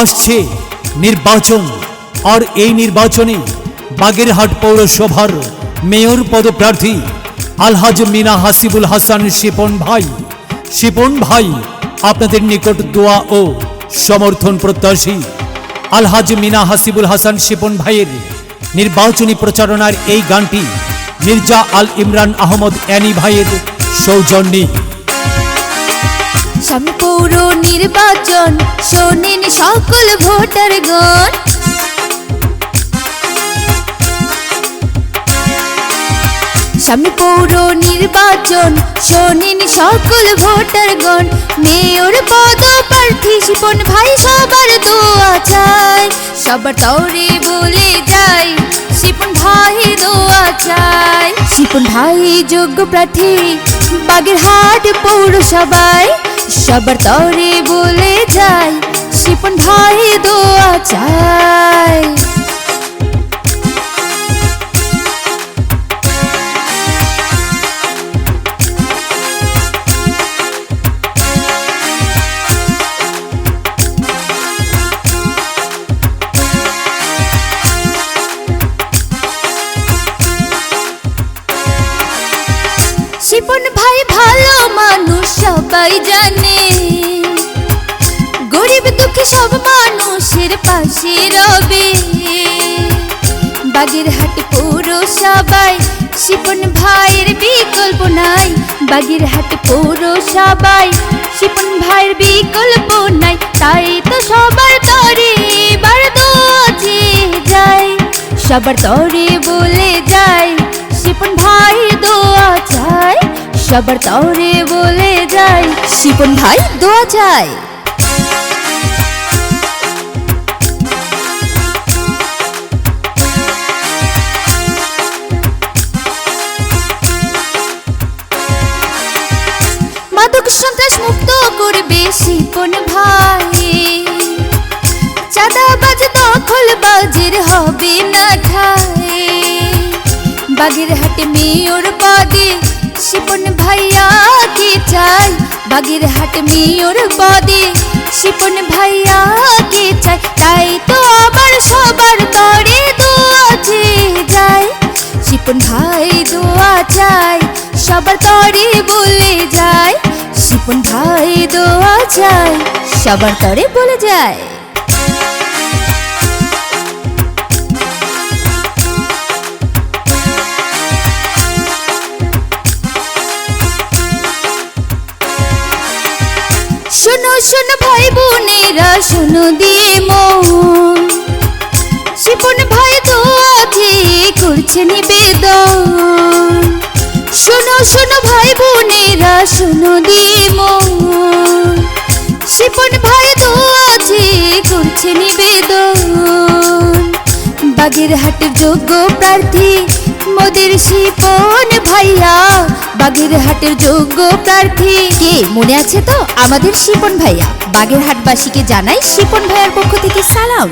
আসছে নির্বাচন, আর এই নির্বাচনে বাগেরহাট পৌরসভার মেয়র পদপ্রার্থী আলহাজ মিনা হাসিবুল হাসান শিপন ভাই আপনাদের নিকট দোয়া ও সমর্থন প্রত্যাশী। আলহাজ মিনা হাসিবুল হাসান শিপন ভাইয়ের নির্বাচনী প্রচারণার এই গানটি মির্জা আল ইমরান আহমদ অ্যানি ভাইয়ের সৌজন্যে। সামনে পৌর নির্বাচন, শোনেন সকল ভোটারগণ। সামনে পৌর নির্বাচন, শোনেন সকল ভোটারগণ। মেয়র পদপ্রার্থী শিপন ভাই সবার দোয়া চাই, সবার তরে বলে যাই শিপন ভাই দোয়া চাই। শিপন ভাই যোগ্য প্রার্থী বাগেরহাট পৌরসভায়, সবার তরে বলে যাই শিপন ভাই দোয়া চাই। শিপন ভাই ভালো মানুষ সবাই জানে, গরিব দুঃখী সব মানুষের পাশে রবে। বাগেরহাট পৌরসভায় শিপন ভাইয়ের বিকল্প নাই, বাগেরহাট পৌরসভায় শিপন ভাইয়ের বিকল্প নাই। তাই তো সবার তরে এবার দোয়া চেয়ে যায়, সবার তরে বলে যায় শিপন ভাই দোয়া চাই, সবার তরে বলে যায় শিপন ভাই দোয়া চাই। মাদক সন্ত্রাস মুক্ত করবে শিপন ভাই, চাঁদাবাজ দখলবাজের হবে না ঠাই। বাগেরহাট মেয়র পদে শিপন ভাইয়াকে চাই, বাগেরহাট মেয়র পদে শিপন ভাইয়াকে চাই। তাই তো আবার সবার তরে দোয়া চেয়ে যায়, শিপন ভাই দোয়া চাই, সবার তরে বলে যায় শিপন ভাই দোয়া চাই, সবার তরে বলে যায়। শোনো শোনো ভাই বোনেরা, শোনো দিয়ে মন, শিপন ভাই দোয়া চেয়ে করছে নিবেদন। শোনো শোনো ভাই বোনেরা, শোনো দিয়ে মন, শিপন ভাই দোয়া চেয়ে করছে নিবেদন। বাগেরহাটের যোগ্য প্রার্থী মোদের শিপন ভাইয়া, বাগেরহাটের যোগ্য প্রার্থী কে মনে আছে তো? আমাদের শিপন ভাইয়া। বাগেরহাটবাসীকে জানাই শিপন ভাইয়ার পক্ষ থেকে সালাম।